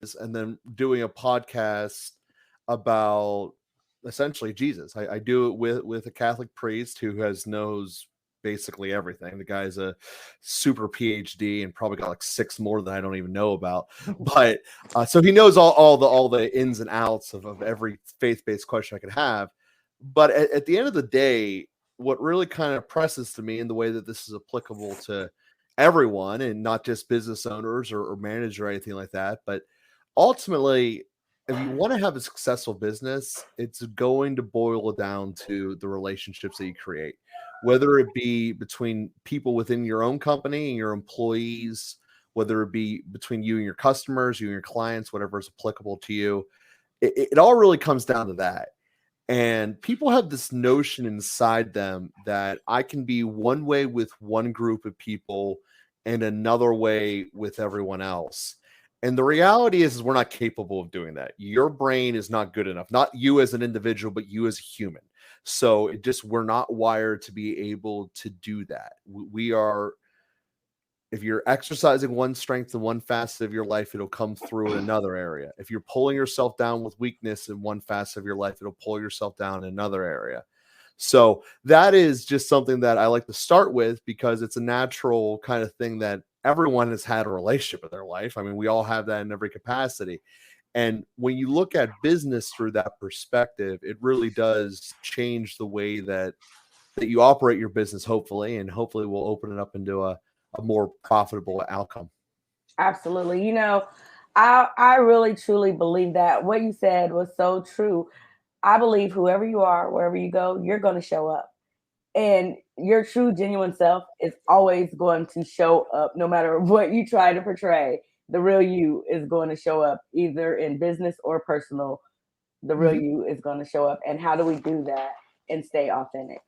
business and then doing a podcast about essentially Jesus. I do it with a Catholic priest who knows basically everything. The guy's a super PhD and probably got like 6 more that I don't even know about. But so he knows all the ins and outs of every faith-based question I could have. But at the end of the day, what really kind of presses to me in the way that this is applicable to everyone and not just business owners or managers or anything like that, but ultimately, if you want to have a successful business, it's going to boil down to the relationships that you create, whether it be between people within your own company and your employees, whether it be between you and your customers, you and your clients, whatever is applicable to you. It all really comes down to that. And people have this notion inside them that I can be one way with one group of people and another way with everyone else. And the reality is we're not capable of doing that. Your brain is not good enough, not you as an individual, but you as a human. So we're not wired to be able to do that. We are, if you're exercising one strength in one facet of your life, it'll come through in another area. If you're pulling yourself down with weakness in one facet of your life, it'll pull yourself down in another area. So that is just something that I like to start with because it's a natural kind of thing that everyone has had a relationship with their life. I mean, we all have that in every capacity. And when you look at business through that perspective, it really does change the way that you operate your business, hopefully, and hopefully we'll open it up into a more profitable outcome. Absolutely. You know, I really truly believe that what you said was so true. I believe whoever you are, wherever you go, you're going to show up. And your true, genuine self is always going to show up no matter what you try to portray. The real you is going to show up either in business or personal. The real you is going to show up. And how do we do that and stay authentic?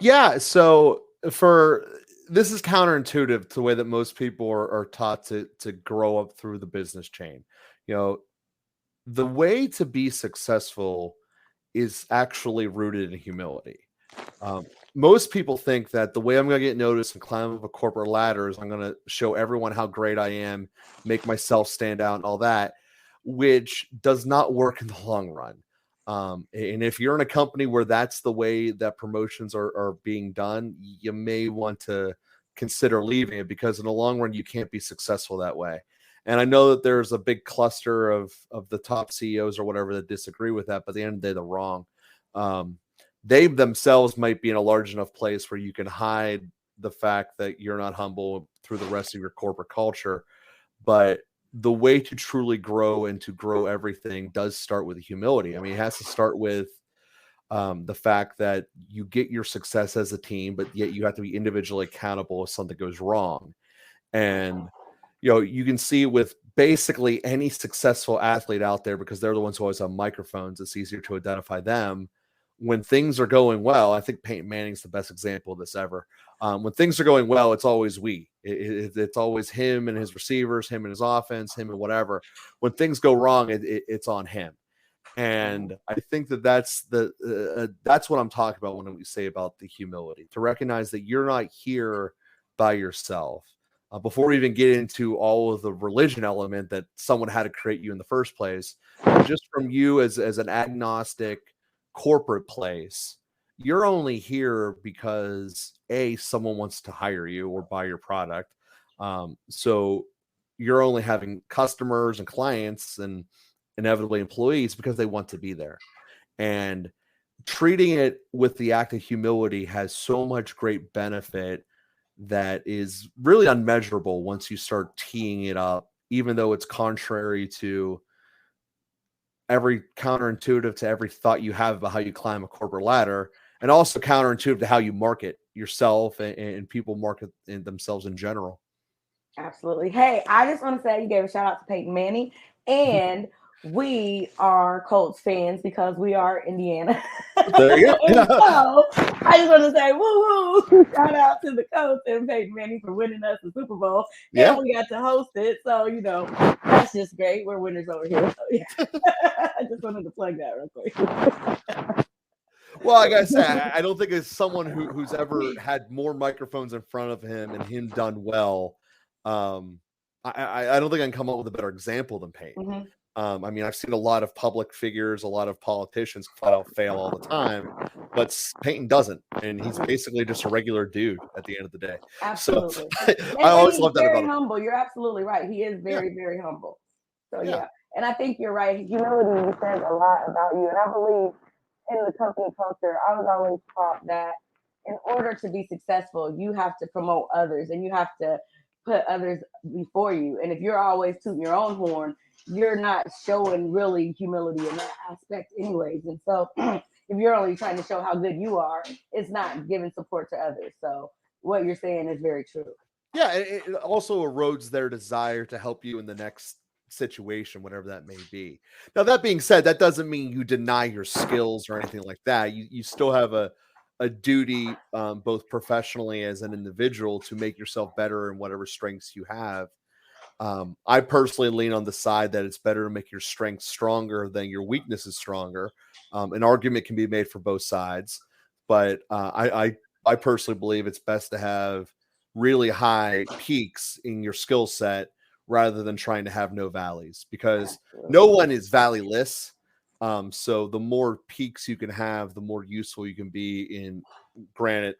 Yeah. So this is counterintuitive to the way that most people are taught to grow up through the business chain. You know, the way to be successful is actually rooted in humility. Most people think that the way I'm going to get noticed and climb up a corporate ladder is I'm going to show everyone how great I am, make myself stand out and all that, which does not work in the long run. And if you're in a company where that's the way that promotions are being done, you may want to consider leaving it because in the long run, you can't be successful that way. And I know that there's a big cluster of the top CEOs or whatever that disagree with that, but at the end of the day, they're wrong. They themselves might be in a large enough place where you can hide the fact that you're not humble through the rest of your corporate culture. But the way to truly grow and to grow everything does start with humility. I mean, it has to start with the fact that you get your success as a team, but yet you have to be individually accountable if something goes wrong. And, you know, you can see with basically any successful athlete out there, because they're the ones who always have microphones, it's easier to identify them. When things are going well, I think Peyton Manning's the best example of this ever. When things are going well, it's always it's always him and his receivers, him and his offense, him and whatever. When things go wrong, it's on him. And I think that's what I'm talking about when we say about the humility, to recognize that you're not here by yourself. Before we even get into all of the religion element that someone had to create you in the first place, just from you as an agnostic corporate place, you're only here because someone wants to hire you or buy your product. So you're only having customers and clients and inevitably employees because they want to be there. And treating it with the act of humility has so much great benefit that is really unmeasurable once you start teeing it up, even though it's contrary to every counterintuitive to every thought you have about how you climb a corporate ladder, and also counterintuitive to how you market yourself and people market themselves in general. Absolutely. Hey, I just want to say you gave a shout out to Peyton Manning, and we are Colts fans because we are Indiana. There you go. So I just want to say, woo woo! Shout out to the Colts and Peyton Manning for winning us the Super Bowl, and we got to host it. So you know that's just great. We're winners over here. So yeah, I just wanted to plug that real quick. Well, like I said, I don't think it's someone who's ever had more microphones in front of him and him done well I don't think I can come up with a better example than Payne. Hmm. I mean, I've seen a lot of public figures, a lot of politicians flat out fail all the time, but Payton doesn't, and he's Hmm. basically just a regular dude at the end of the day. So Absolutely. I And always he's love that about very him. humble. You're absolutely right. He is Yeah, very, very humble. So yeah. yeah. And I think you're right. Humility says a lot about you. And I believe in the company culture, I was always taught that in order to be successful, you have to promote others and you have to put others before you. And if you're always tooting your own horn, you're not showing really humility in that aspect, anyways. And so if you're only trying to show how good you are, it's not giving support to others. So what you're saying is very true. Yeah, it also erodes their desire to help you in the next situation, whatever that may be. Now, that being said, that doesn't mean you deny your skills or anything like that. You still have a duty, both professionally as an individual, to make yourself better in whatever strengths you have. I personally lean on the side that it's better to make your strengths stronger than your weaknesses stronger. An argument can be made for both sides, but I personally believe it's best to have really high peaks in your skill set rather than trying to have no valleys, because no Absolutely. one is valleyless. So the more peaks you can have, the more useful you can be in, granted,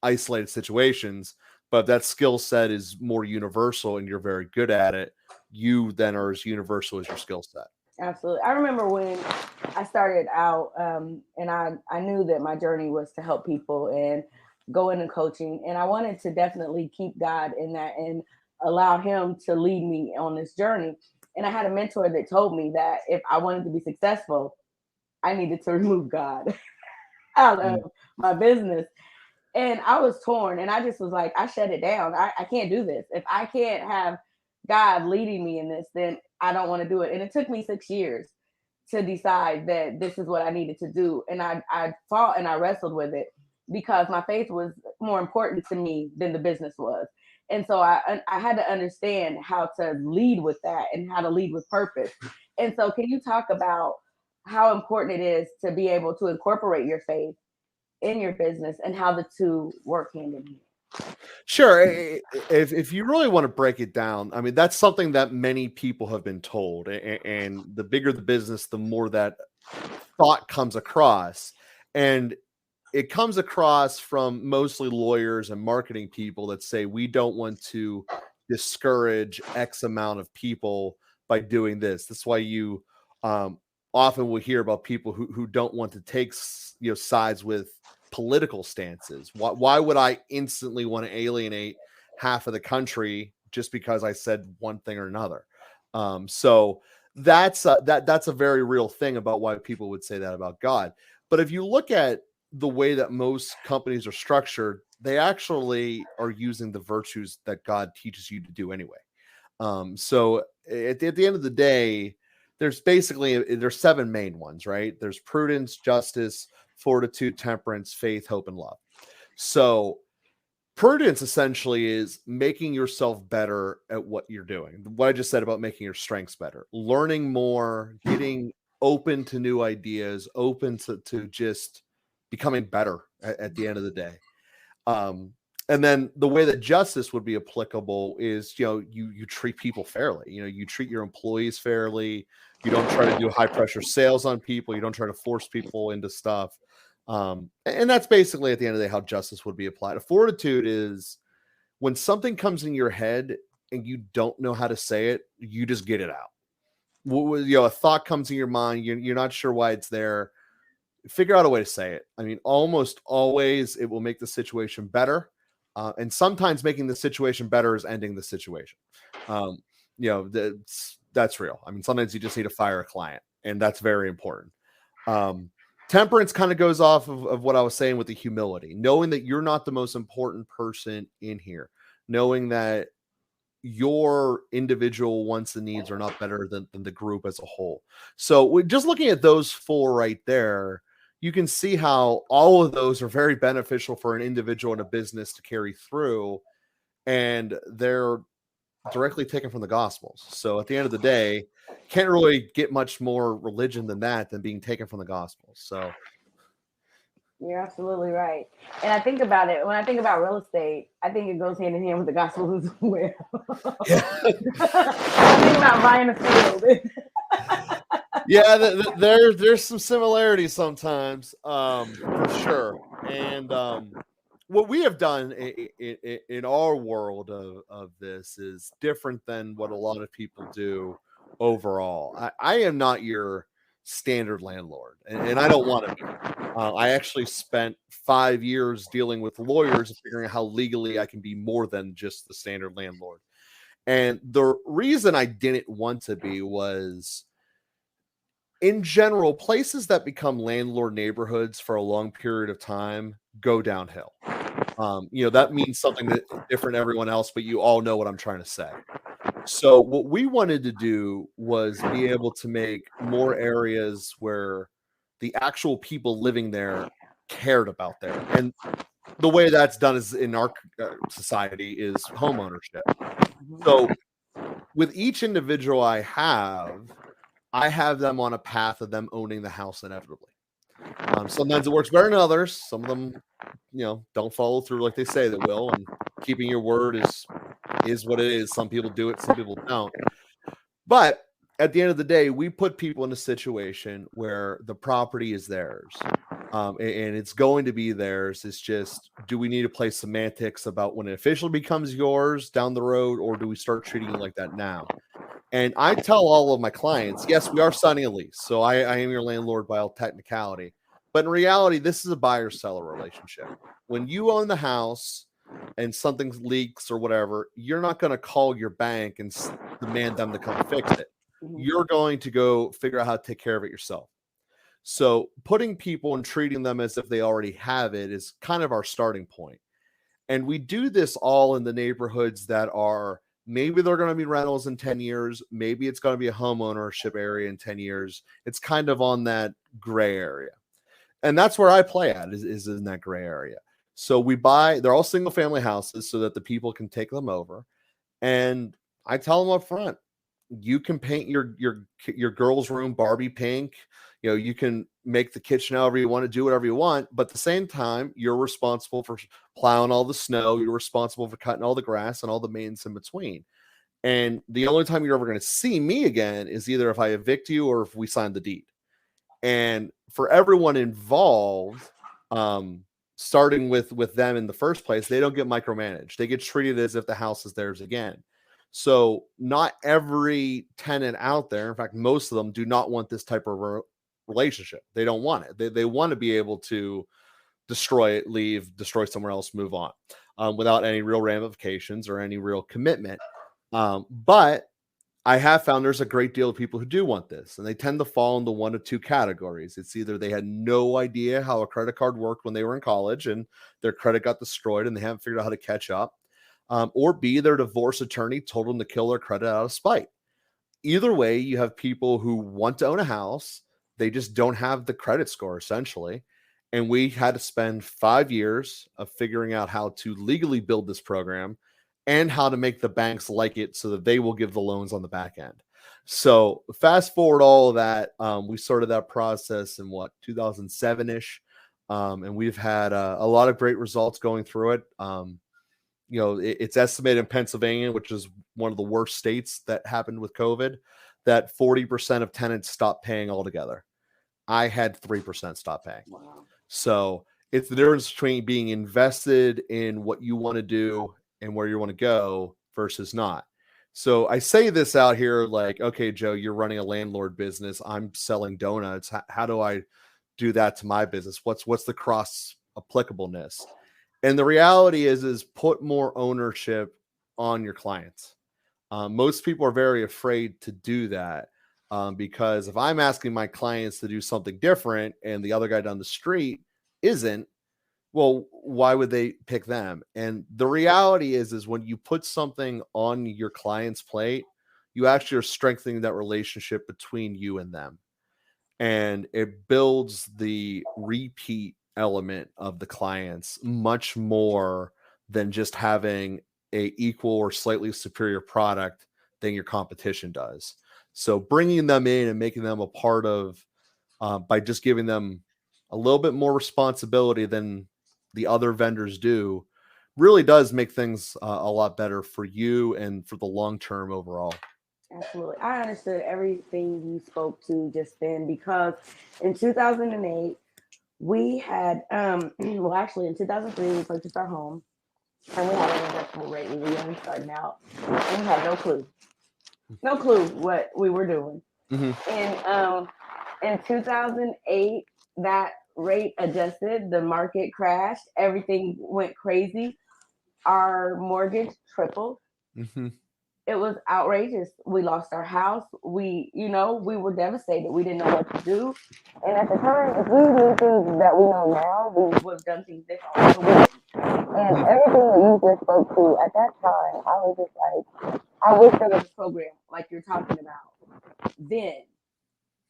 isolated situations. But if that skill set is more universal and you're very good at it, you then are as universal as your skill set. Absolutely. I remember when I started out, and I knew that my journey was to help people and go into coaching. And I wanted to definitely keep God in that and allow Him to lead me on this journey. And I had a mentor that told me that if I wanted to be successful, I needed to remove God out of Mm. my business. And I was torn, and I just was like, I shut it down. I can't do this. If I can't have God leading me in this, then I don't want to do it. And it took me 6 years to decide that this is what I needed to do. And I fought and I wrestled with it because my faith was more important to me than the business was. And so I had to understand how to lead with that and how to lead with purpose. And so can you talk about how important it is to be able to incorporate your faith in your business and how the two work hand in hand? Sure. If you really want to break it down, I mean, that's something that many people have been told. And the bigger the business, the more that thought comes across. And it comes across from mostly lawyers and marketing people that say we don't want to discourage X amount of people by doing this. That's why you um, often will hear about people who don't want to take sides with political stances. Why would I instantly want to alienate half of the country just because I said one thing or another? So that's a very real thing about why people would say that about God. But if you look at the way that most companies are structured, they actually are using the virtues that God teaches you to do anyway. So at the end of the day, there's seven main ones, right? There's prudence, justice, fortitude, temperance, faith, hope, and love. So prudence essentially is making yourself better at what you're doing. What I just said about making your strengths better, learning more, getting open to new ideas, open to just becoming better at the end of the day. Um, and then the way that justice would be applicable is, you treat people fairly. You treat your employees fairly. You don't try to do high pressure sales on people. You don't try to force people into stuff. And that's basically at the end of the day how justice would be applied. A fortitude is when something comes in your head and you don't know how to say it, you just get it out. A thought comes in your mind, you're not sure why it's there. Figure out a way to say it. I mean, almost always it will make the situation better. And sometimes making the situation better is ending the situation. Um, that's real. I mean, sometimes you just need to fire a client, and that's very important. Um, Temperance kind of goes off of what I was saying with the humility, knowing that you're not the most important person in here, knowing that your individual wants and needs are not better than the group as a whole. So just looking at those four right there, you can see how all of those are very beneficial for an individual and a business to carry through, and they're directly taken from the Gospels. So at the end of the day, can't really get much more religion than that, than being taken from the Gospels. So You're absolutely right. And I think about it when I think about real estate, I think it goes hand in hand with the gospel as well. Yeah. I think about buying a field. Yeah, there's some similarities sometimes, for sure. And what we have done in our world of this is different than what a lot of people do overall. I am not your standard landlord, and I don't want to be. I actually spent 5 years dealing with lawyers and figuring out how legally I can be more than just the standard landlord. And the reason I didn't want to be was, in general, places that become landlord neighborhoods for a long period of time go downhill. That means something that different to everyone else, but you all know what I'm trying to say. So what we wanted to do was be able to make more areas where the actual people living there cared about there. And the way that's done is in our society is home ownership. So with each individual I have them on a path of them owning the house inevitably. Sometimes it works better than others. Some of them, don't follow through like they say they will, and keeping your word is what it is. Some people do it, some people don't. But at the end of the day, we put people in a situation where the property is theirs. And it's going to be theirs. It's just, do we need to play semantics about when it officially becomes yours down the road, or do we start treating it like that now? And I tell all of my clients, yes, we are signing a lease. So I am your landlord by all technicality. But in reality, this is a buyer-seller relationship. When you own the house and something leaks or whatever, you're not going to call your bank and demand them to come fix it. You're going to go figure out how to take care of it yourself. So putting people and treating them as if they already have it is kind of our starting point. And we do this all in the neighborhoods that are, maybe they're going to be rentals in 10 years. Maybe it's going to be a home ownership area in 10 years. It's kind of on that gray area. And that's where I play at, is in that gray area. So they're all single family houses so that the people can take them over. And I tell them up front, you can paint your girl's room Barbie pink. You can make the kitchen however you want to do, whatever you want. But at the same time, you're responsible for plowing all the snow. You're responsible for cutting all the grass and all the maintenance in between. And the only time you're ever going to see me again is either if I evict you or if we sign the deed. And for everyone involved, starting with them in the first place, they don't get micromanaged. They get treated as if the house is theirs again. So not every tenant out there, in fact, most of them do not want this type of relationship. They don't want it. They want to be able to destroy it, leave, destroy somewhere else, move on, without any real ramifications or any real commitment. But I have found there's a great deal of people who do want this, and they tend to fall into one of two categories. It's either they had no idea how a credit card worked when they were in college and their credit got destroyed and they haven't figured out how to catch up. Or B, their divorce attorney told them to kill their credit out of spite. Either way, you have people who want to own a house. They just don't have the credit score, essentially. And we had to spend 5 years of figuring out how to legally build this program and how to make the banks like it so that they will give the loans on the back end. So fast forward all of that. We started that process in 2007-ish. And we've had a lot of great results going through it. It's estimated in Pennsylvania, which is one of the worst states that happened with COVID, that 40% of tenants stopped paying altogether. I had 3% stop paying. Wow. So it's the difference between being invested in what you want to do and where you want to go versus not. So I say this out here like, okay, Joe, you're running a landlord business. I'm selling donuts. How do I do that to my business? What's the cross applicableness? And the reality is put more ownership on your clients. Most people are very afraid to do that, because if I'm asking my clients to do something different and the other guy down the street isn't, well, why would they pick them? And the reality is when you put something on your client's plate, you actually are strengthening that relationship between you and them. And it builds the repeat element of the clients much more than just having a equal or slightly superior product than your competition does. So bringing them in and making them a part of, by just giving them a little bit more responsibility than the other vendors do really does make things a lot better for you and for the long term overall. Absolutely. I understood everything you spoke to just then because in 2008, we had, well, actually in 2003, we purchased our home and we had an investable rate. We were young starting out and we had no clue what we were doing. Mm-hmm. And in 2008, that rate adjusted, the market crashed, everything went crazy. Our mortgage tripled. Mm-hmm. It was outrageous. We lost our house. We were devastated. We didn't know what to do. And at the time, if we knew things that we know now, we would have done things differently. But we didn't. And everything that you just spoke to at that time, I was just like, I wish there was a program like you're talking about then.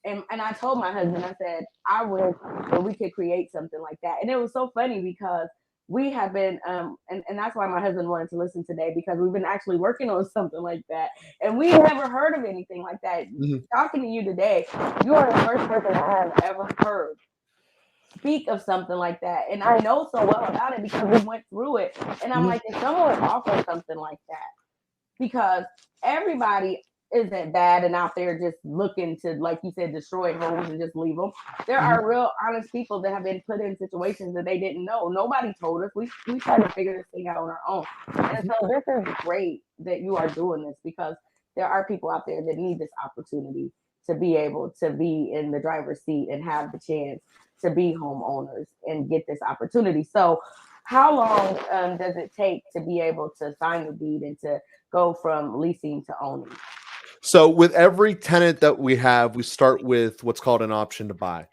And I told my husband, I said, I wish that we could create something like that. And it was so funny because we have been, and that's why my husband wanted to listen today because we've been actually working on something like that. And we never heard of anything like that. Mm-hmm. Talking to you today, you are the first person I have ever heard speak of something like that. And I know so well about it because we went through it. And I'm like, if someone offers something like that, because everybody isn't bad and out there just looking to, like you said, destroy homes and just leave them. There are real honest people that have been put in situations that they didn't know. Nobody told us. We tried to figure this thing out on our own. And so this is great that you are doing this because there are people out there that need this opportunity to be able to be in the driver's seat and have the chance to be homeowners and get this opportunity. So how long does it take to be able to sign the deed and to go from leasing to owning? So with every tenant that we have, we start with what's called an option to buy.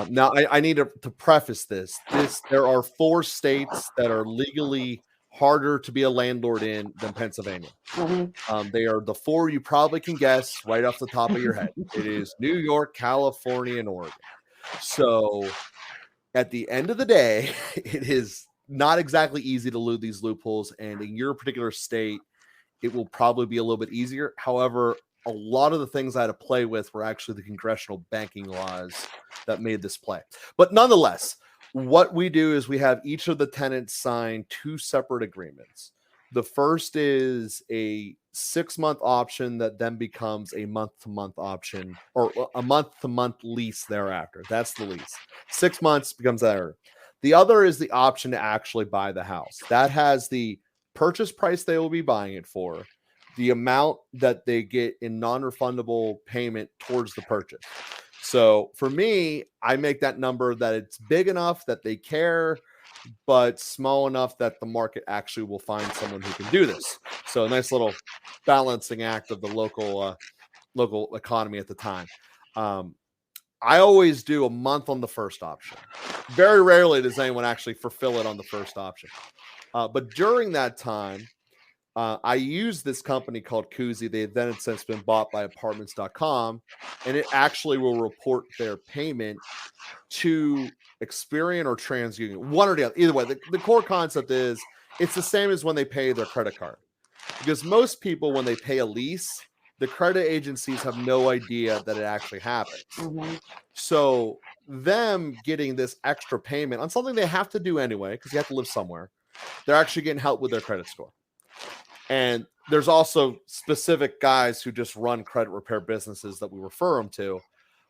Now, I need to preface this. There are 4 states that are legally harder to be a landlord in than Pennsylvania. They are the 4 you probably can guess right off the top of your head. It is New York, California, and Oregon. So at the end of the day, it is not exactly easy to loot these loopholes. And in your particular state, it will probably be a little bit easier. However, a lot of the things I had to play with were actually the congressional banking laws that made this play. But nonetheless, what we do is we have each of the tenants sign 2 separate agreements. The first is a 6-month option that then becomes a month-to-month option or a month-to-month lease thereafter. That's the lease. 6 months becomes that. The other is the option to actually buy the house. That has the purchase price they will be buying it for, the amount that they get in non-refundable payment towards the purchase. So for me, I make that number that it's big enough that they care, but small enough that the market actually will find someone who can do this. So a nice little balancing act of the local economy at the time. I always do a month on the first option. Very rarely does anyone actually fulfill it on the first option. But during that time, I use this company called Koozie. They then have since been bought by apartments.com, and it actually will report their payment to Experian or TransUnion, one or the other. Either way, the core concept is it's the same as when they pay their credit card. Because most people, when they pay a lease, the credit agencies have no idea that it actually happens. So them getting this extra payment on something they have to do anyway, because you have to live somewhere, they're actually getting help with their credit score. And there's also specific guys who just run credit repair businesses that we refer them to.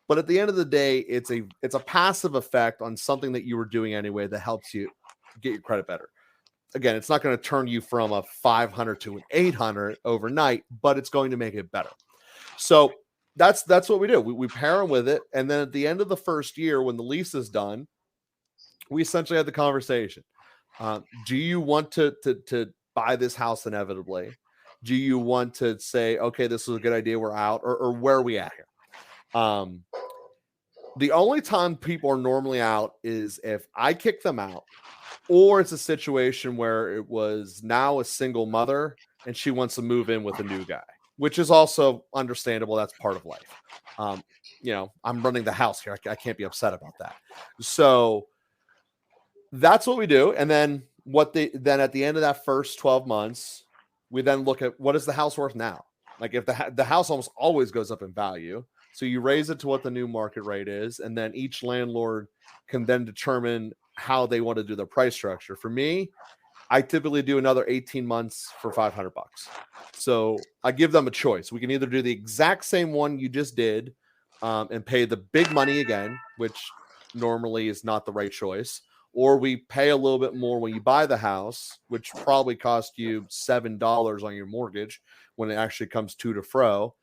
But at the end of the day, it's a passive effect on something that you were doing anyway that helps you get your credit better. Again, it's not going to turn you from a 500 to an 800 overnight, but it's going to make it better. So that's what we do. We pair them with it. And then at the end of the first year, when the lease is done, we essentially had the conversation. Do you want to buy this house inevitably? Do you want to say, okay, this is a good idea, we're out, or where are we at here? The only time people are normally out is if I kick them out, or it's a situation where it was now a single mother and she wants to move in with a new guy, which is also understandable. That's part of life. I'm running the house here. I can't be upset about that. So that's what we do. And then then at the end of that first 12 months, we then look at what is the house worth now? Like if the house almost always goes up in value. So you raise it to what the new market rate is, and then each landlord can then determine how they want to do their price structure. For me, I typically do another 18 months for $500. So I give them a choice. We can either do the exact same one you just did and pay the big money again, which normally is not the right choice, or we pay a little bit more when you buy the house, which probably cost you $7 on your mortgage when it actually comes to fro,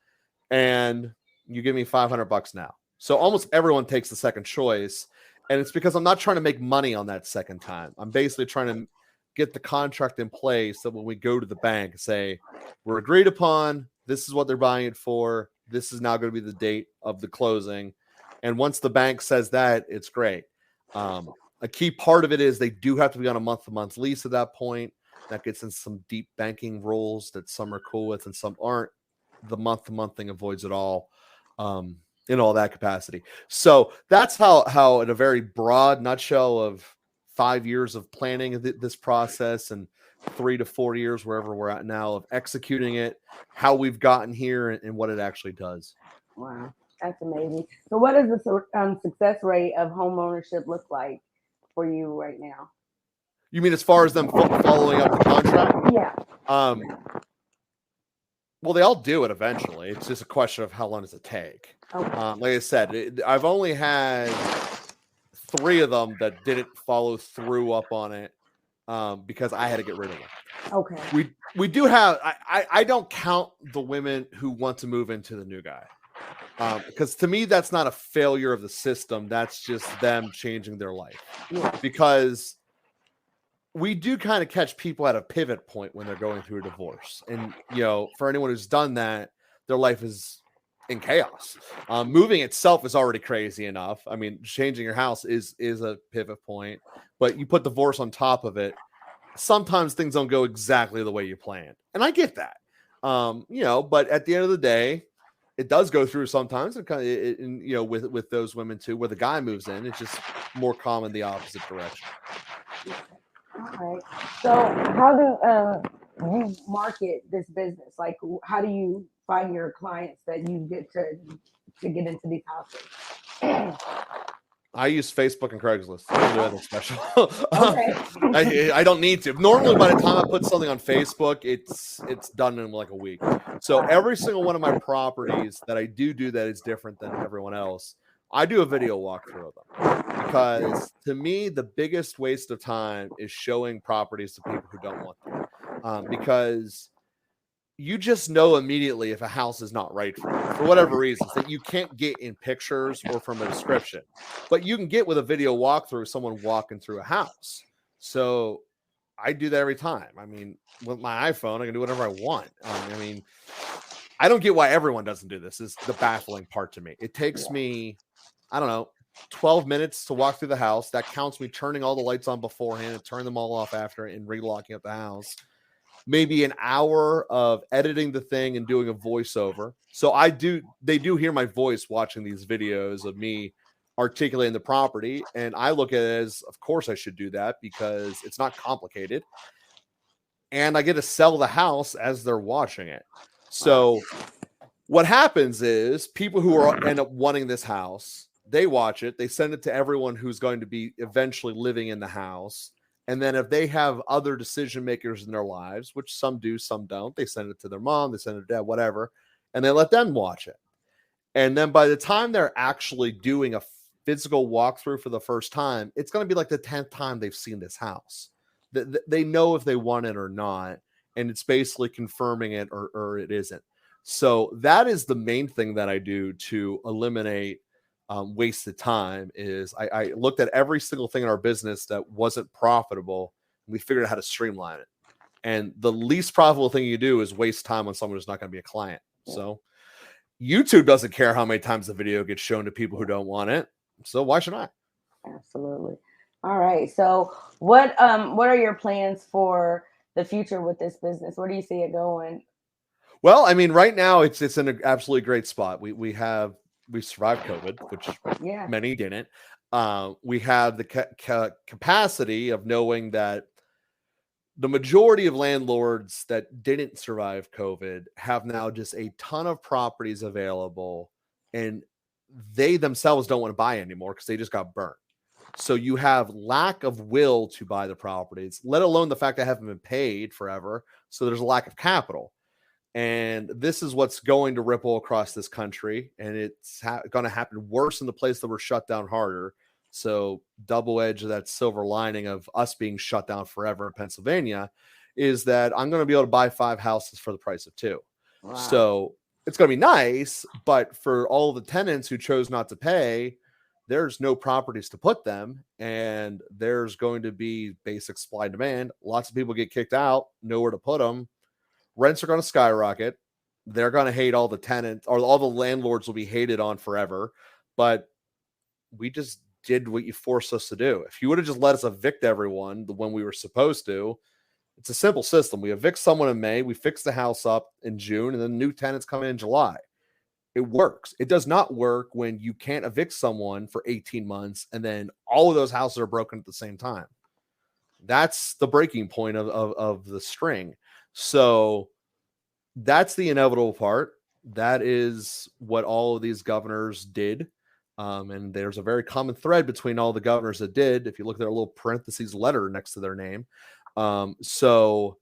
and you give me $500 now. So almost everyone takes the second choice, and it's because I'm not trying to make money on that second time. I'm basically trying to get the contract in place so when we go to the bank and say, we're agreed upon, this is what they're buying it for, this is now going to be the date of the closing. And once the bank says that, it's great. A key part of it is they do have to be on a month-to-month lease at that point. That gets in some deep banking rules that some are cool with and some aren't. The month-to-month thing avoids it all in all that capacity. So that's how in a very broad nutshell of 5 years of planning this process and 3 to 4 years, wherever we're at now, of executing it, how we've gotten here and what it actually does. Wow, that's amazing. So what does the success rate of home ownership look like for you right now? You mean as far as them following up the contract? Yeah. Well, they all do it eventually. It's just a question of how long does it take. Okay. Like I said, I've only had 3 of them that didn't follow through up on it because I had to get rid of them. Okay. We do have. I don't count the women who want to move into the new guy because to me that's not a failure of the system. That's just them changing their life. Yeah. Because we do kind of catch people at a pivot point when they're going through a divorce. And, for anyone who's done that, their life is in chaos. Moving itself is already crazy enough. I mean, changing your house is a pivot point, but you put divorce on top of it. Sometimes things don't go exactly the way you planned. And I get that. But at the end of the day, it does go through sometimes. And with those women too, where the guy moves in, it's just more common the opposite direction. All right. So how do you market this business? Like, how do you find your clients that you get to get into these houses? I use Facebook and Craigslist. I don't do anything special. Okay. I don't need to. Normally, by the time I put something on Facebook, it's done in like a week. So every single one of my properties that I do that is different than everyone else. I do a video walkthrough of them because to me, the biggest waste of time is showing properties to people who don't want them. Because you just know immediately if a house is not right for you for whatever reasons that you can't get in pictures or from a description, but you can get with a video walkthrough, someone walking through a house. So I do that every time. I mean, with my iPhone, I can do whatever I want. I don't get why everyone doesn't do this. Is the baffling part to me. It takes me, I don't know, 12 minutes to walk through the house. That counts me turning all the lights on beforehand and turn them all off after and relocking up the house. Maybe an hour of editing the thing and doing a voiceover. So they do hear my voice watching these videos of me articulating the property. And I look at it as, of course I should do that because it's not complicated. And I get to sell the house as they're watching it. So what happens is people who end up wanting this house, they watch it, they send it to everyone who's going to be eventually living in the house. And then if they have other decision makers in their lives, which some do, some don't, they send it to their mom, they send it to dad, whatever, and they let them watch it. And then by the time they're actually doing a physical walkthrough for the first time, it's going to be like the 10th time they've seen this house. They know if they want it or not, and it's basically confirming it or it isn't. So that is the main thing that I do to eliminate wasted time. Is I looked at every single thing in our business that wasn't profitable, and we figured out how to streamline it. And the least profitable thing you do is waste time on someone who's not going to be a client. So YouTube doesn't care how many times the video gets shown to people who don't want it. So why should I? Absolutely. All right. So what are your plans for the future with this business? Where do you see it going? Well, I mean, right now it's in an absolutely great spot. We survived COVID, which many didn't. We have the capacity of knowing that the majority of landlords that didn't survive COVID have now just a ton of properties available, and they themselves don't want to buy anymore because they just got burnt. So you have lack of will to buy the properties, let alone the fact that haven't been paid forever. So there's a lack of capital. And this is what's going to ripple across this country. And it's going to happen worse in the place that were shut down harder. So double edge of that silver lining of us being shut down forever in Pennsylvania is that I'm going to be able to buy 5 houses for the price of 2. Wow. So it's going to be nice. But for all the tenants who chose not to pay, there's no properties to put them. And there's going to be basic supply and demand. Lots of people get kicked out, nowhere to put them. Rents are going to skyrocket. They're going to hate all the tenants, or all the landlords will be hated on forever. But we just did what you forced us to do. If you would have just let us evict everyone when we were supposed to, it's a simple system. We evict someone in May, we fix the house up in June, and then new tenants come in July. It works. It does not work when you can't evict someone for 18 months and then all of those houses are broken at the same time. That's the breaking point of the string. So that's the inevitable part. That is what all of these governors did. And there's a very common thread between all the governors that did. If you look at their little parentheses letter next to their name. So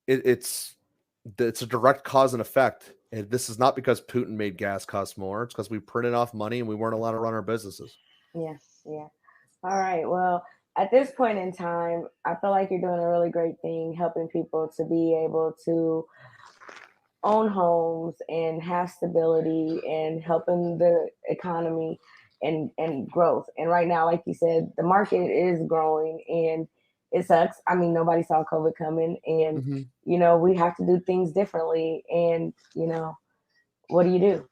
it's a direct cause and effect. And this is not because Putin made gas cost more. It's because we printed off money and we weren't allowed to run our businesses. Yeah. All right. Well, at this point in time, I feel like you're doing a really great thing, helping people to be able to own homes and have stability and helping the economy and growth. And right now, like you said, the market is growing and it sucks. I mean, nobody saw COVID coming and, we have to do things differently. And, what do you do?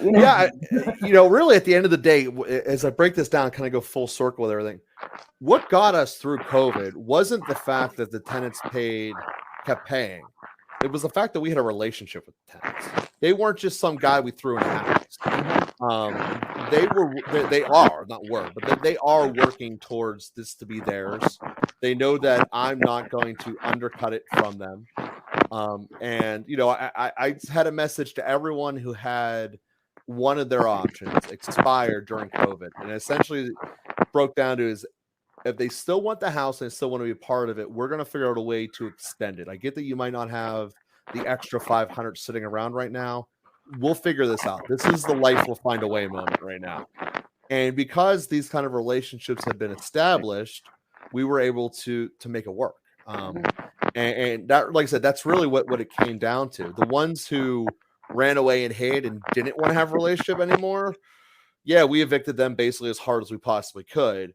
Yeah. Really at the end of the day, as I break this down, kind of go full circle with everything. What got us through COVID wasn't the fact that the tenants kept paying. It was the fact that we had a relationship with the tenants. They weren't just some guy we threw in a house. They are working towards this to be theirs. They know that I'm not going to undercut it from them. I had a message to everyone who had one of their options expired during COVID, and essentially broke down to is, if they still want the house and they still want to be a part of it, we're going to figure out a way to extend it. I get that you might not have the extra 500 sitting around right now. We'll figure this out. This is the life we'll find a way moment right now. And because these kind of relationships had been established, we were able to make it work. And that, like I said, that's really what it came down to. The ones who ran away and hid and didn't want to have a relationship anymore, yeah, we evicted them basically as hard as we possibly could.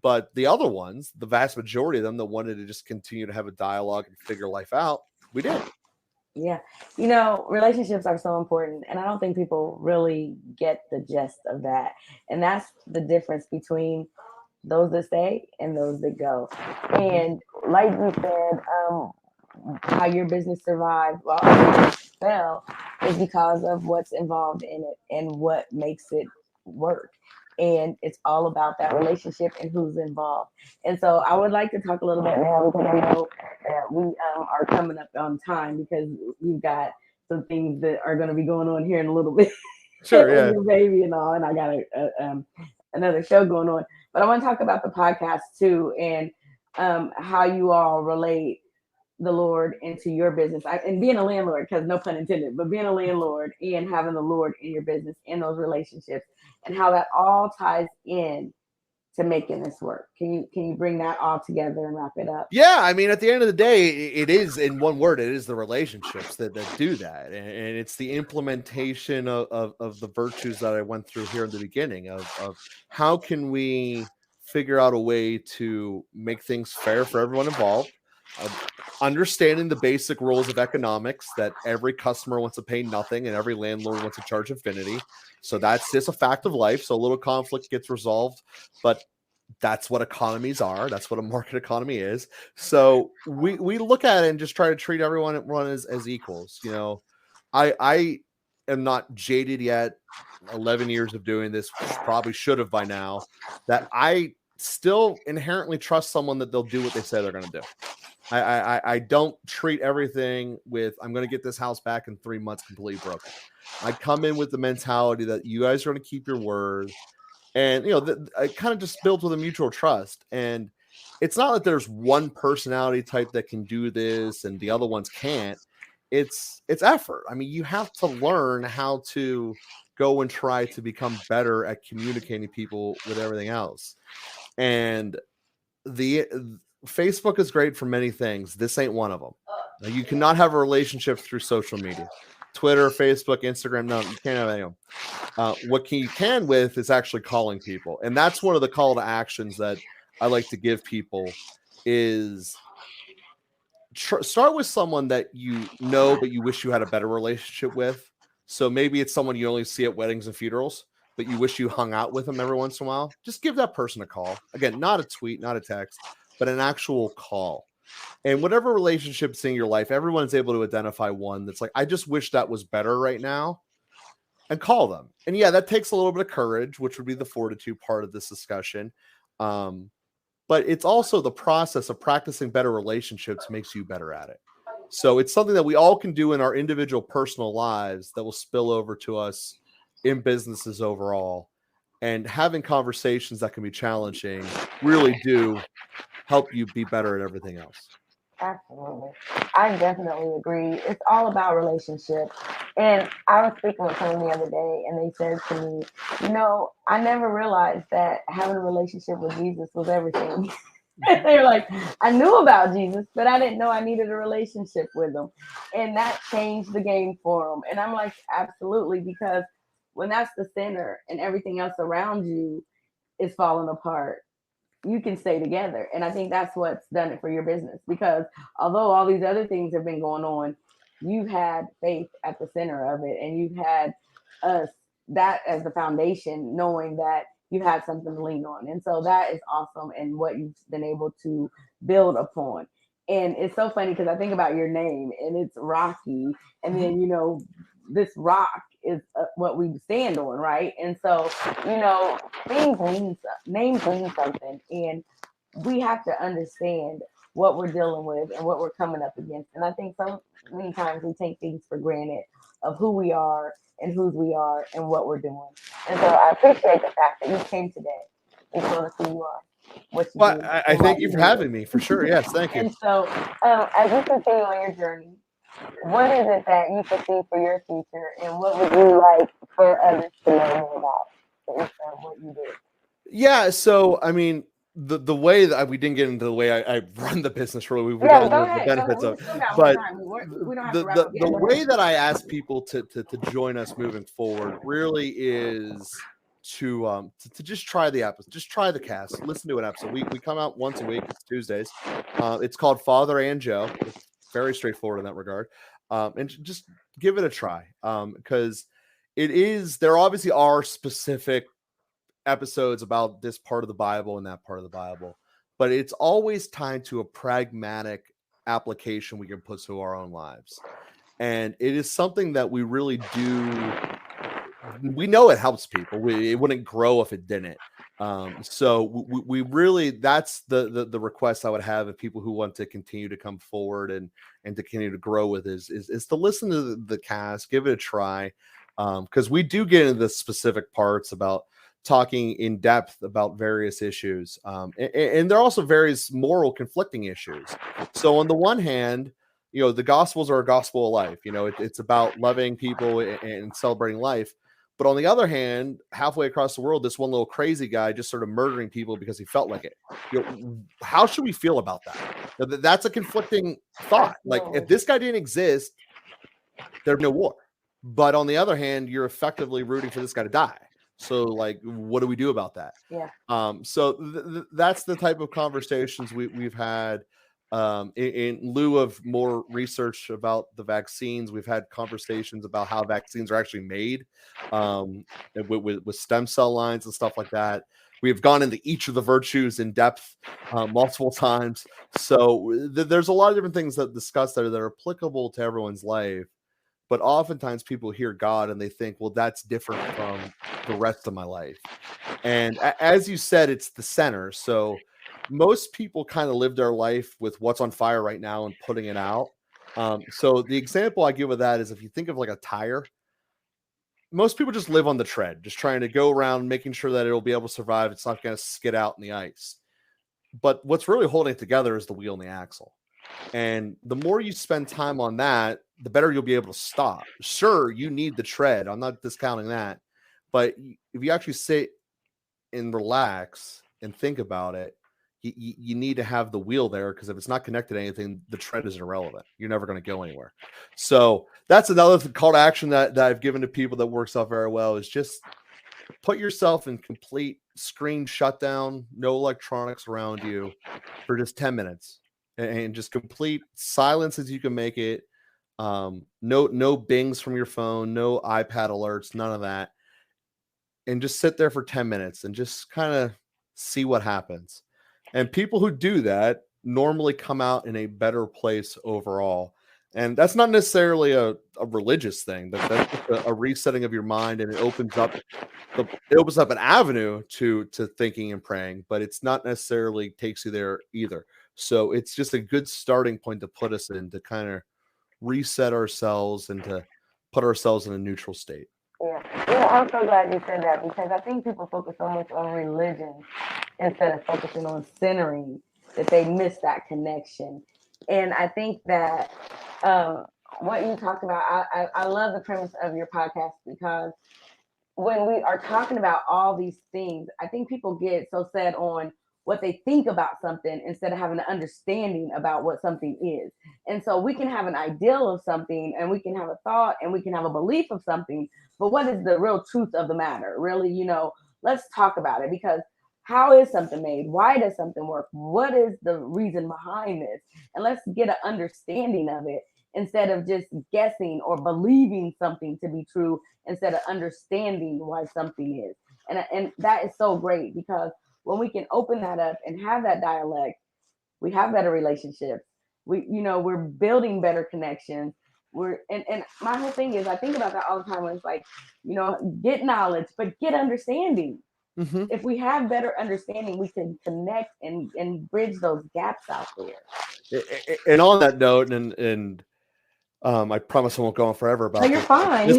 But the other ones, the vast majority of them that wanted to just continue to have a dialogue and figure life out, we did. Yeah. Relationships are so important. And I don't think people really get the gist of that. And that's the difference between those that stay and those that go. And like you said, how your business survived while others fell is because of what's involved in it and what makes it work. And it's all about that relationship and who's involved. And so I would like to talk a little bit now, because I know that we are coming up on time, because we've got some things that are going to be going on here in a little bit. Sure, yeah. Your baby and all, and I got another show going on. But I want to talk about the podcast too, and how you all relate the Lord into your business, and being a landlord, because no pun intended, but being a landlord and having the Lord in your business and those relationships, and how that all ties in to making this work. Can you bring that all together and wrap it up? Yeah, I mean, at the end of the day, it is, in one word, it is the relationships that do that, and it's the implementation of the virtues that I went through here in the beginning of how can we figure out a way to make things fair for everyone involved. Understanding the basic rules of economics, that every customer wants to pay nothing and every landlord wants to charge infinity. So that's just a fact of life. So a little conflict gets resolved, but that's what economies are. That's what a market economy is. So we look at it and just try to treat everyone as equals. I am not jaded yet. 11 years of doing this, probably should have by now, that I still inherently trust someone that they'll do what they say they're going to do. I don't treat everything with, I'm going to get this house back in 3 months completely broken. I come in with the mentality that you guys are going to keep your word. And, it kind of just builds with a mutual trust. And it's not that there's one personality type that can do this and the other ones can't. It's effort. I mean, you have to learn how to go and try to become better at communicating people with everything else. And the Facebook is great for many things. This ain't one of them. Now, you cannot have a relationship through social media, Twitter, Facebook, Instagram. No, you can't have any of them. What you can with is actually calling people. And that's one of the call to actions that I like to give people is start with someone that you know, but you wish you had a better relationship with. So maybe it's someone you only see at weddings and funerals, but you wish you hung out with them every once in a while. Just give that person a call. Again, not a tweet, not a text, but an actual call. And whatever relationship's in your life, everyone's able to identify one that's like, I just wish that was better right now, and call them. And yeah, that takes a little bit of courage, which would be the fortitude part of this discussion. But it's also the process of practicing better relationships makes you better at it. So it's something that we all can do in our individual personal lives that will spill over to us in businesses overall. And having conversations that can be challenging really do help you be better at everything else. Absolutely. I definitely agree. It's all about relationships. And I was speaking with someone the other day, and they said to me, I never realized that having a relationship with Jesus was everything. They're like, I knew about Jesus, but I didn't know I needed a relationship with him. And that changed the game for them. And I'm like, absolutely, because when that's the center and everything else around you is falling apart, you can stay together. And I think that's what's done it for your business, because although all these other things have been going on, you've had faith at the center of it, and you've had us that as the foundation, knowing that you had something to lean on. And so that is awesome, and what you've been able to build upon. And it's so funny because I think about your name, and it's Rocky, and then this rock is what we stand on, right? And so things mean names mean something, and we have to understand what we're dealing with and what we're coming up against. And I think so many times we take things for granted of who we are and whose we are and what we're doing. And so I appreciate the fact that you came today and told us who you are, what you Well, do. I thank you for having me, for sure. Yes, thank you. And so, as you continue on your journey, what is it that you foresee for your future, and what would you like for others to know more about based on what you do? Yeah, so I mean, the way that we didn't get into the way I run the business, really, we got Yeah, go into the ahead. Go benefits ahead. of, We still got more but time. We don't have to the wrap the up the yet. Go way ahead. that I ask people to join us moving forward really is to just try the episode, just try the cast, listen to an episode. We come out once a week. It's Tuesdays. It's called Father and Joe. It's very straightforward in that regard, and just give it a try, because there obviously are specific episodes about this part of the Bible and that part of the Bible, but it's always tied to a pragmatic application we can put to our own lives. And it is something that we really do. We know it helps people. It wouldn't grow if it didn't. So we really, that's the request I would have of people who want to continue to come forward and to continue to grow with is to listen to the cast, give it a try. Because we do get into the specific parts about talking in depth about various issues. And there are also various moral conflicting issues. So on the one hand, the gospels are a gospel of life. It's about loving people and celebrating life. But on the other hand, halfway across the world, this one little crazy guy just started murdering people because he felt like it. How should we feel about that? That's a conflicting thought. Like, if this guy didn't exist, there'd be no war. But on the other hand, you're effectively rooting for this guy to die. So, like, what do we do about that? Yeah. So that's the type of conversations we've had. In lieu of more research about the vaccines, we've had conversations about how vaccines are actually made, with stem cell lines and stuff like that. We have gone into each of the virtues in depth multiple times. So there's a lot of different things that discuss that are applicable to everyone's life. But oftentimes people hear God and they think, well, that's different from the rest of my life. And as you said, it's the center. So most people kind of live their life with what's on fire right now and putting it out. So the example I give with that is if you think of like a tire, most people just live on the tread, just trying to go around, making sure that it'll be able to survive. It's not going to skid out in the ice. But what's really holding it together is the wheel and the axle. And the more you spend time on that, the better you'll be able to stop. Sure, you need the tread. I'm not discounting that. But if you actually sit and relax and think about it, you need to have the wheel there, because if it's not connected to anything, the tread is irrelevant. You're never going to go anywhere. So that's another call to action that I've given to people that works out very well, is just put yourself in complete screen shutdown, no electronics around you for just 10 minutes, and just complete silence as you can make it. No bings from your phone, no iPad alerts, none of that. And just sit there for 10 minutes and just kind of see what happens. And people who do that normally come out in a better place overall. And that's not necessarily a religious thing. That's just a resetting of your mind, and it opens up an avenue to thinking and praying, but it's not necessarily takes you there either. So it's just a good starting point to put us in, to kind of reset ourselves and to put ourselves in a neutral state. Yeah. Yeah, I'm so glad you said that, because I think people focus so much on religion instead of focusing on centering, that they miss that connection. And I think that what you talked about, I love the premise of your podcast, because when we are talking about all these things, I think people get so set on what they think about something instead of having an understanding about what something is. And so we can have an ideal of something, and we can have a thought, and we can have a belief of something, but what is the real truth of the matter? Really, let's talk about it, because how is something made? Why does something work? What is the reason behind this? And let's get an understanding of it, instead of just guessing or believing something to be true, instead of understanding why something is. And that is so great, because when we can open that up and have that dialect, we have better relationships. We're building better connections. And my whole thing is, I think about that all the time, when it's like, get knowledge, but get understanding. Mm-hmm. If we have better understanding, we can connect and bridge those gaps out there. And on that note, and I promise I won't go on forever about No, you're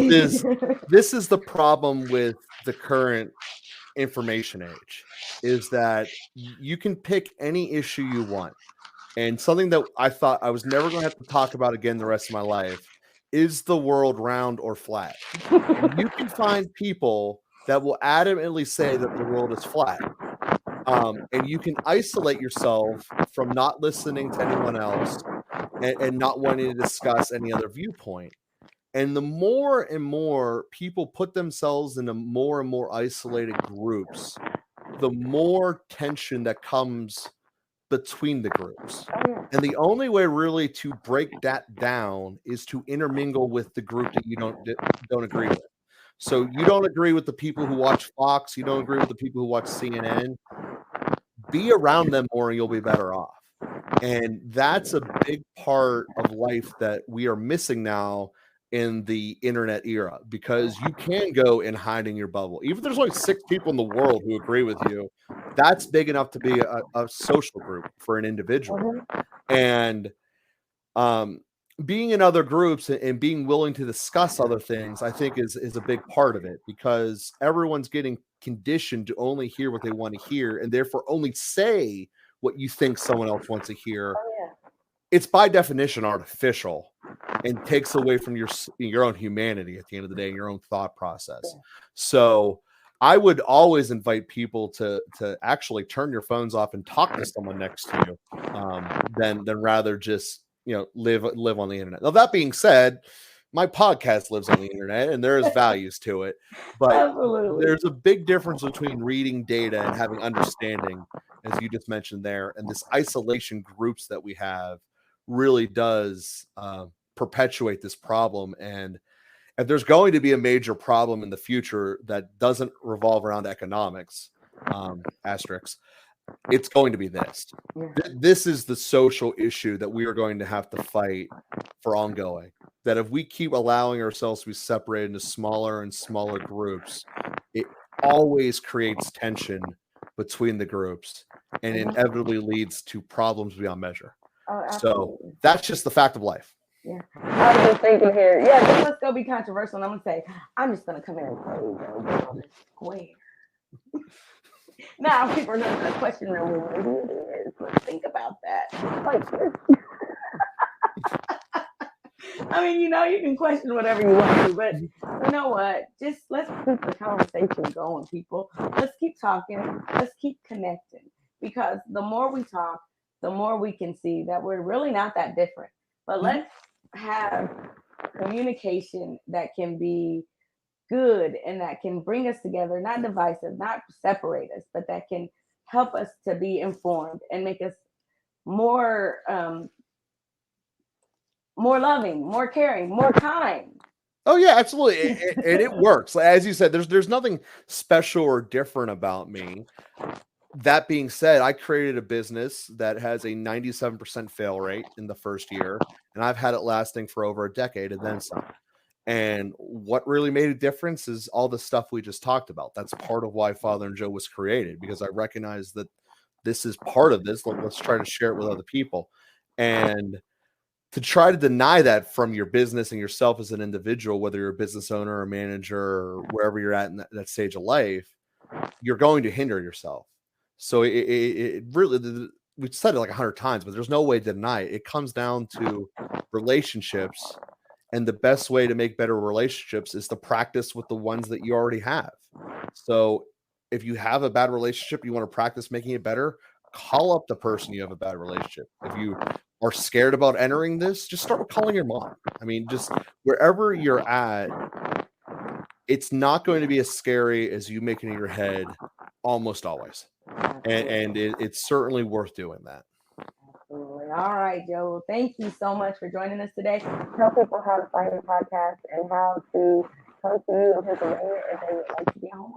this. fine. This is the problem with the current information age, is that you can pick any issue you want. And something that I thought I was never going to have to talk about again the rest of my life is the world round or flat. And you can find people that will adamantly say that the world is flat. And you can isolate yourself from not listening to anyone else, and not wanting to discuss any other viewpoint. And the more and more people put themselves into more and more isolated groups, the more tension that comes between the groups. And the only way really to break that down is to intermingle with the group that you don't agree with. So you don't agree with the people who watch Fox, you don't agree with the people who watch CNN, be around them more and you'll be better off. And that's a big part of life that we are missing now in the internet era, because you can go and hide in your bubble. Even if there's only 6 people in the world who agree with you, that's big enough to be a social group for an individual. And being in other groups and being willing to discuss other things, I think is a big part of it, because everyone's getting conditioned to only hear what they want to hear, and therefore only say what you think someone else wants to hear. It's by definition artificial and takes away from your own humanity at the end of the day, and your own thought process. So I would always invite people to actually turn your phones off and talk to someone next to you, than rather just live on the internet. Now, that being said, my podcast lives on the internet and there is values to it, but Absolutely. there's a big difference between reading data and having understanding, as you just mentioned there. And this isolation groups that we have really does perpetuate this problem. And if there's going to be a major problem in the future that doesn't revolve around economics, asterisks, it's going to be this. This is the social issue that we are going to have to fight for ongoing. That if we keep allowing ourselves to be separated into smaller and smaller groups, it always creates tension between the groups. and Mhm. inevitably leads to problems beyond measure. Oh, So absolutely. that's just the fact of life. Yeah. I was just thinking here. Yeah, just let's go be controversial. And I'm gonna say, I'm just gonna come here and tell you, go on this square. Now people are gonna question me. Well, maybe it is. Let's think about that. Like, I mean, you can question whatever you want to, but you know what? Just let's keep the conversation going, people. Let's keep talking. Let's keep connecting. Because the more we talk, the more we can see that we're really not that different. But let's have communication that can be good and that can bring us together, not divisive, not separate us, but that can help us to be informed and make us more more loving, more caring, more kind. Oh yeah, absolutely, and it works. As you said, there's nothing special or different about me. That being said, I created a business that has a 97% fail rate in the first year, and I've had it lasting for over a decade and then some. And what really made a difference is all the stuff we just talked about. That's part of why Father and Joe was created, because I recognize that this is part of this. Let's try to share it with other people. And to try to deny that from your business and yourself as an individual, whether you're a business owner or manager or wherever you're at in that stage of life, you're going to hinder yourself. So it really, we said it like 100 times, but there's no way to deny it. It comes down to relationships. And the best way to make better relationships is to practice with the ones that you already have. So if you have a bad relationship, you want to practice making it better, call up the person you have a bad relationship. If you are scared about entering this, just start with calling your mom. I mean, just wherever you're at, it's not going to be as scary as you make it in your head almost always. And it's certainly worth doing that. Absolutely. All right, Joe. Thank you so much for joining us today. Tell people how to find your podcast and how to come to you in Pennsylvania if they would like to be home.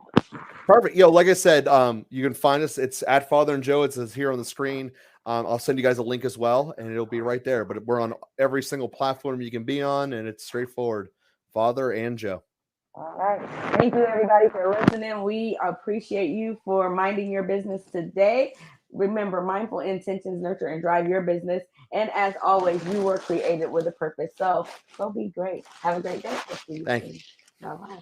Perfect. Like I said, you can find us. It's at Father and Joe. It says here on the screen. I'll send you guys a link as well, and it'll be right there. But we're on every single platform you can be on, and it's straightforward. Father and Joe. All right. Thank you, everybody, for listening. We appreciate you for minding your business today. Remember, mindful intentions nurture and drive your business. And as always, you were created with a purpose. So go be great. Have a great day. Thank you. Bye-bye.